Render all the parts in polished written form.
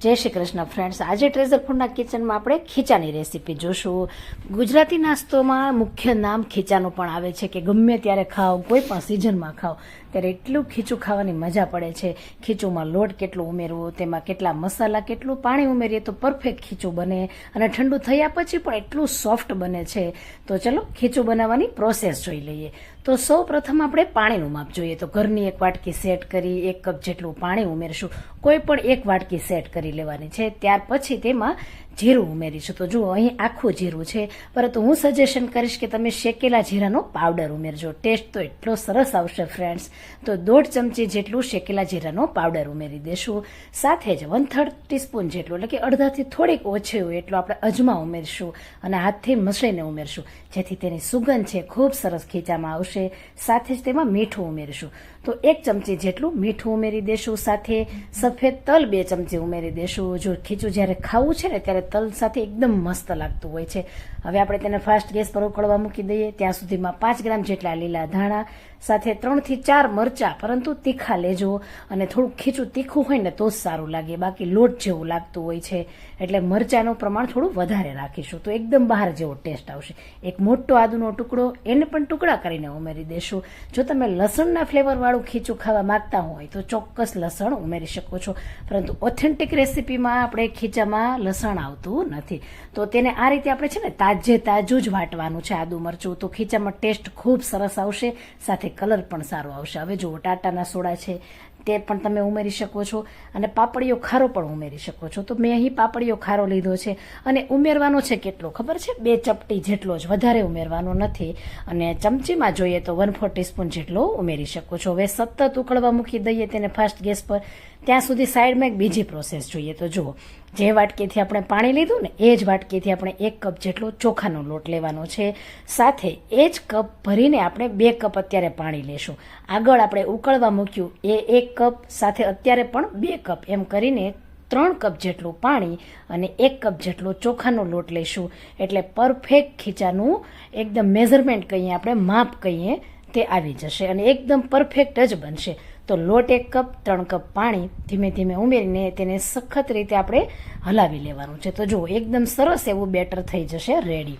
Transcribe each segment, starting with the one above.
જય શ્રી કૃષ્ણ ફ્રેન્ડ્સ, આજે ટ્રેઝર ફૂડના કિચનમાં આપણે ખીચાની રેસીપી જોશું. ગુજરાતી નાસ્તોમાં મુખ્ય નામ ખીચાનું પણ આવે છે કે ગમે ત્યારે ખાઓ, કોઈ પણ સિઝનમાં ખાઓ ત્યારે એટલું ખીચું ખાવાની મજા પડે છે. ખીચુમાં લોટ કેટલું ઉમેરવો, તેમાં કેટલા મસાલા, કેટલું પાણી ઉમેરીએ તો પરફેક્ટ ખીચું બને અને ઠંડુ થયા પછી પણ એટલું સોફ્ટ બને છે. તો ચલો ખીચું બનાવવાની પ્રોસેસ જોઈ લઈએ. તો સૌ પ્રથમ આપણે પાણીનું માપ જોઈએ. તો ઘરની એક વાટકી સેટ કરી 1 કપ જેટલું પાણી ઉમેરશું. કોઈ પણ એક વાટકી સેટ કરી લેવાની છે. ત્યાર પછી તેમાં જીરું ઉમેરીશું. તો જુઓ અહીં આખું જીરું છે, પરંતુ હું સજેશન કરીશ કે તમે શેકેલા જીરાનો પાવડર ઉમેરજો. ટેસ્ટ તો એટલો સરસ આવશે ફ્રેન્ડ્સ. તો 1.5 ચમચી જેટલું શેકેલા જીરાનો પાવડર ઉમેરી દેશું. સાથે જ 1/3 ટીસ્પૂન જેટલું, એટલે કે અડધાથી થોડીક ઓછી હોય એટલું આપણે અજમા ઉમેરશું અને હાથથી મસળીને ઉમેરશું, જેથી તેની સુગંધ છે ખૂબ સરસ ખીચામાં આવશે. સાથે જ તેમાં મીઠું ઉમેરશું. તો 1 ચમચી જેટલું મીઠું ઉમેરી દેશું. સાથે સફેદ તલ 2 ચમચી ઉમેરી દેશું. જો ખીચું જ્યારે ખાવું છે ને ત્યારે તલ સાથે એકદમ મસ્ત લાગતું હોય છે. હવે આપણે તેને ફાસ્ટ ગેસ પર ઉકળવા મૂકી દઈએ. ત્યાં સુધીમાં 5 ગ્રામ જેટલા લીલા ધાણા, સાથે 3 થી 4 મરચાં, પરંતુ તીખા લેજો અને થોડુંક ખીચું તીખું હોય ને તો જ સારું લાગે, બાકી લોટ જેવું લાગતું હોય છે. એટલે મરચાંનું પ્રમાણ થોડું વધારે રાખીશું તો એકદમ બહાર જેવો ટેસ્ટ આવશે. એક મોટો આદુનો ટુકડો, એને પણ ટુકડા કરીને ઉમેરી દેશું. જો તમે લસણના ફ્લેવરવાળું ખીચું ખાવા માંગતા હોય તો ચોક્કસ લસણ ઉમેરી શકો છો, પરંતુ ઓથેન્ટિક રેસીપીમાં આપણે ખીચામાં લસણ આવતું નથી. તો તેને આ રીતે આપણે છે ને તાજું જ વાટવાનું છે આદુ મરચું. તો ખીચામાં ટેસ્ટ ખૂબ સરસ આવશે, સાથે કલર પણ સારો આવશે. હવે જુઓ ટાટાના સોડા છે તે પણ તમે ઉમેરી શકો છો અને પાપડીયો ખારો પણ ઉમેરી શકો છો. તો મેં અહીં પાપડીયો ખારો લીધો છે અને ઉમેરવાનો છે કેટલો ખબર છે? 2 ચપટી જેટલો જ, વધારે ઉમેરવાનો નથી. અને ચમચીમાં જોઈએ તો 1/4 ટીસ્પૂન જેટલો ઉમેરી શકો છો. હવે સતત ઉકળવા મૂકી દઈએ તેને ફાસ્ટ ગેસ પર. ત્યાં સુધી સાઈડમાં એક બીજી પ્રોસેસ જોઈએ. તો જુઓ, જે વાટકીથી આપણે પાણી લીધું ને એ જ વાટકીથી આપણે 1 કપ જેટલો ચોખાનો લોટ લેવાનો છે. સાથે એ જ કપ ભરીને આપણે 2 કપ અત્યારે પાણી લેશું. આગળ આપણે ઉકળવા મૂક્યું એ 1 કપ, સાથે અત્યારે પણ 2 કપ, એમ કરીને 3 કપ જેટલું પાણી અને 1 કપ જેટલો ચોખાનો લોટ લઈશું. એટલે પરફેક્ટ ખીચાનું એકદમ મેઝરમેન્ટ કહીએ આપણે, માપ કહીએ તે આવી જશે અને એકદમ પરફેક્ટ જ બનશે. તો લોટ 1 કપ, 3 કપ પાણી ધીમે ધીમે ઉમેરીને તેને સખત રીતે આપણે હલાવી લેવાનું છે. તો જુઓ એકદમ સરસ એવું બેટર થઈ જશે રેડી.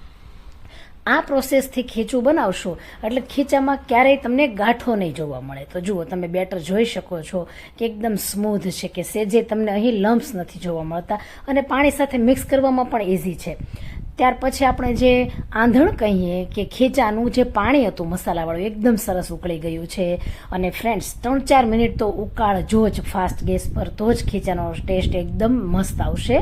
આ પ્રોસેસથી ખીચું બનાવશો એટલે ખીચામાં ક્યારેય તમને ગાંઠો નહીં જોવા મળે. તો જુઓ તમે બેટર જોઈ શકો છો કે એકદમ સ્મૂધ છે, કે સેજે તમને અહીં લમ્પ્સ નથી જોવા મળતા અને પાણી સાથે મિક્સ કરવામાં પણ ઇઝી છે. ત્યાર પછી આપણે જે આંધણ કહીએ કે ખીચાનું જે પાણી હતું મસાલાવાળું, એકદમ સરસ ઉકળી ગયું છે. અને ફ્રેન્ડ્સ 3-4 મિનિટ તો ઉકાળજો જ ફાસ્ટ ગેસ પર, તો જ ખીચાનો ટેસ્ટ એકદમ મસ્ત આવશે.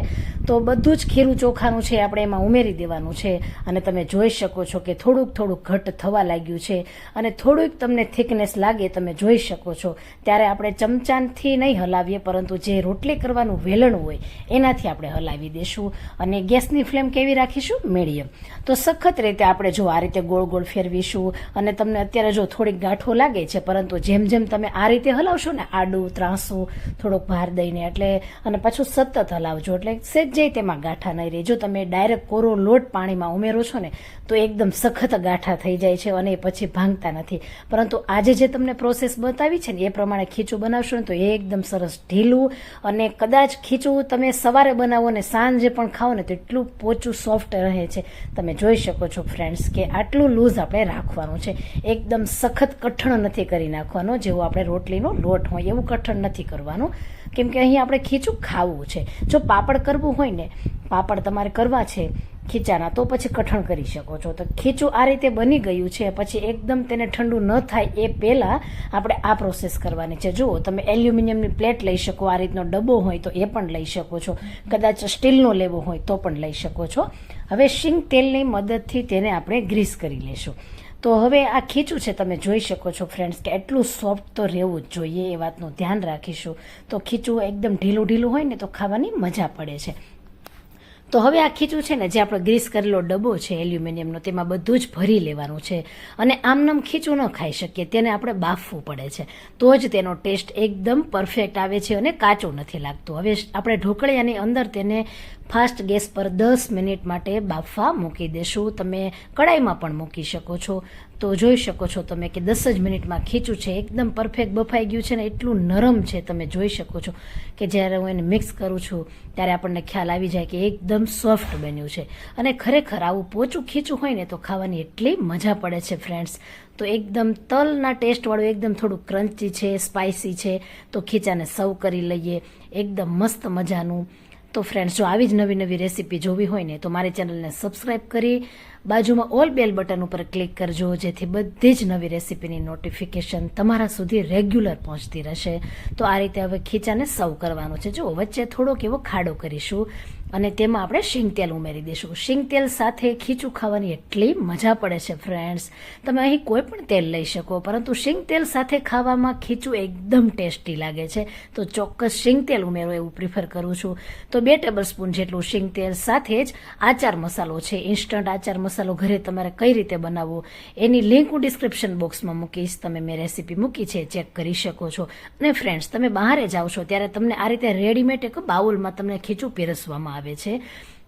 તો બધું જ ખીરું ચોખાનું છે આપણે એમાં ઉમેરી દેવાનું છે અને તમે જોઈ શકો છો કે થોડુંક ઘટ થવા લાગ્યું છે અને થોડુંક તમને થિકનેસ લાગે તમે જોઈ શકો છો. ત્યારે આપણે ચમચાથી નહીં હલાવીએ, પરંતુ જે રોટલી કરવાનું વેલણ હોય એનાથી આપણે હલાવી દેશું. અને ગેસની ફ્લેમ કેવી રાખીશું? મીડિયમ. તો સખત રીતે આપણે જો આ રીતે ગોળ ગોળ ફેરવીશું. અને તમને અત્યારે જો થોડીક ગાંઠો લાગે છે, પરંતુ જેમ જેમ તમે આ રીતે હલાવશો ને, આડું ત્રાસું થોડોક ભાર દઈને, એટલે અને પાછું સતત હલાવજો એટલે સેજ તેમાં ગાંઠા નહીં રહે. જો તમે ડાયરેક્ટ કોરો લોટ પાણીમાં ઉમેરો છો ને તો એકદમ સખત ગાંઠા થઈ જાય છે અને પછી ભાંગતા નથી. પરંતુ આજે જે તમને પ્રોસેસ બતાવી છે ને એ પ્રમાણે ખીચું બનાવશો ને તો એ એકદમ સરસ ઢીલું, અને કદાચ ખીચું તમે સવારે બનાવો ને સાંજે પણ ખાઓ ને તો એટલું પોચું સોફ્ટ રહે છે. તમે જોઈ શકો છો ફ્રેન્ડ્સ કે આટલું લૂઝ આપણે રાખવાનું છે. એકદમ સખત કઠણ નથી કરી નાખવાનો, જેવો આપણે રોટલીનો લોટ હોય એવું કઠણ નથી કરવાનું, કેમ કે અહીં આપણે ખીચું ખાવું છે. જો પાપડ કરવું હોય ને, પાપડ તમારે કરવા છે ખીચાના, તો પછી કઠણ કરી શકો છો. તો ખીચું આ રીતે બની ગયું છે. પછી એકદમ તેને ઠંડુ ન થાય એ પહેલાં આપણે આ પ્રોસેસ કરવાની છે. જુઓ તમે એલ્યુમિનિયમની પ્લેટ લઈ શકો, આ રીતનો ડબ્બો હોય તો એ પણ લઈ શકો છો, કદાચ સ્ટીલનો લેવો હોય તો પણ લઈ શકો છો. હવે શીંગ તેલની મદદથી તેને આપણે ગ્રીસ કરી લેશું. તો હવે આ ખીચું છે તમે જોઈ શકો છો ફ્રેન્ડ્સ કે એટલું સોફ્ટ તો રહેવું જ જોઈએ, એ વાતનું ધ્યાન રાખીશું. તો ખીચું એકદમ ઢીલું હોય ને તો ખાવાની મજા પડે છે. તો હવે આ ખીચું છે ને જે આપણે ગ્રીસ કરેલો ડબ્બો છે એલ્યુમિનિયમનો, તેમાં બધું જ ભરી લેવાનું છે. અને આમનામ ખીચું ન ખાઈ શકીએ, તેને આપણે બાફવું પડે છે, તો જ તેનો ટેસ્ટ એકદમ પરફેક્ટ આવે છે અને કાચું નથી લાગતું. હવે આપણે ઢોકળિયાની અંદર તેને ફાસ્ટ ગેસ પર 10 મિનિટ માટે બાફવા મૂકી દેશું. તમે કડાઈમાં પણ મૂકી શકો છો. તો જોઈ શકો છો તમે કે 10 જ મિનિટમાં ખીચું છે એકદમ પરફેક્ટ બફાઈ ગયું છે ને એટલું નરમ છે. તમે જોઈ શકો છો કે જ્યારે હું એને મિક્સ કરું છું ત્યારે આપણને ખ્યાલ આવી જાય કે એકદમ સોફ્ટ બન્યું છે. અને ખરેખર આવું પોચું ખીચું હોય ને તો ખાવાની એટલી મજા પડે છે ફ્રેન્ડ્સ. તો એકદમ તલના ટેસ્ટવાળું એકદમ થોડું ક્રન્ચી છે, સ્પાઇસી છે. તો ખીચાને સર્વ કરી લઈએ એકદમ મસ્ત મજાનું. તો ફ્રેન્ડ્સ, જો આવી જ નવી નવી રેસીપી જોવી હોય ને તો મારી ચેનલને સબસ્ક્રાઈબ કરી બાજુમાં ઓલ બેલ બટન ઉપર ક્લિક કરજો, જેથી બધી જ નવી રેસીપીની નોટિફિકેશન તમારા સુધી રેગ્યુલર પહોંચતી રહેશે. તો આ રીતે હવે ખીચાને સર્વ કરવાનો છે. જો વચ્ચે થોડોક એવો ખાડો કરીશું અને તેમાં આપણે શીંગ તેલ ઉમેરી દઈશું. શીંગ તેલ સાથે ખીચું ખાવાની એટલી મજા પડે છે ફ્રેન્ડ્સ. તમે અહીં કોઈ પણ તેલ લઈ શકો, પરંતુ શીંગ તેલ સાથે ખાવામાં ખીચું એકદમ ટેસ્ટી લાગે છે. તો ચોક્કસ શીંગ તેલ ઉમેરો એવું પ્રિફર કરું છું. તો 2 ટેબલ સ્પૂન જેટલું શીંગ તેલ સાથે જ આચાર મસાલો છે, ઇન્સ્ટન્ટ આચાર મસાલો ઘરે તમારે કઈ રીતે બનાવવો એની લિંક હું ડિસ્ક્રિપ્શન બોક્સમાં મૂકીશ. તમે મેં રેસીપી મૂકી છે, ચેક કરી શકો છો. અને ફ્રેન્ડ્સ, તમે બહાર જાઓ છો ત્યારે તમને આ રીતે રેડીમેડ એક બાઉલમાં તમને ખીચું પીરસવામાં આવે છે.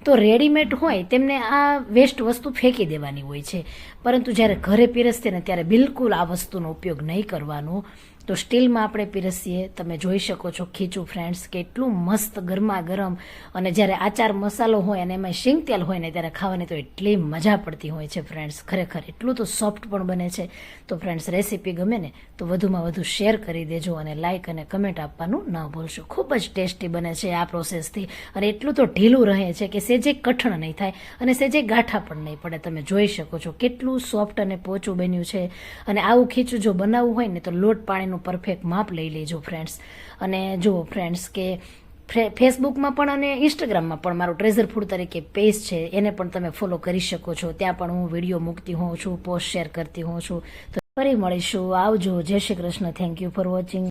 તો રેડીમેડ હોય તેમને આ વેસ્ટ વસ્તુ ફેંકી દેવાની હોય છે, પરંતુ જ્યારે ઘરે પીરસते ને ત્યારે બિલકુલ આ વસ્તુનો ઉપયોગ નહીં કરવાનો. તો સ્ટીલમાં આપણે પીરસીએ. તમે જોઈ શકો છો ખીચું ફ્રેન્ડ્સ કે એટલું મસ્ત ગરમા ગરમ, અને જ્યારે આચાર મસાલો હોય અને એમાં શીંગ તેલ હોય ને ત્યારે ખાવાની તો એટલી મજા પડતી હોય છે ફ્રેન્ડ્સ. ખરેખર એટલું તો સોફ્ટ પણ બને છે. તો ફ્રેન્ડ્સ, રેસીપી ગમે ને તો વધુમાં વધુ શેર કરી દેજો અને લાઇક અને કમેન્ટ આપવાનું ન ભૂલશો. ખૂબ જ ટેસ્ટી બને છે આ પ્રોસેસથી, અને એટલું તો ઢીલું રહે છે કે સેજે કઠણ નહીં થાય અને સેજે ગાંઠા પણ નહીં પડે. તમે જોઈ શકો છો કેટલું સોફ્ટ અને પોચું બન્યું છે. અને આવું ખીચું જો બનાવવું હોય ને તો લોટ પાણીનું પરફેક્ટ માપ લઈ લેજો ફ્રેન્ડ્સ. અને જુઓ ફ્રેન્ડ્સ કે ફેસબુકમાં પણ અને ઇન્સ્ટાગ્રામમાં પણ મારું ટ્રેઝર ફૂડ તરીકે પેજ છે, એને પણ તમે ફોલો કરી શકો છો. ત્યાં પણ હું વિડીયો મૂકતી હોઉં છું, પોસ્ટ શેર કરતી હોઉં છું. તો ફરી મળીશું. આવજો. જય Shri Krishna. Thank you for watching.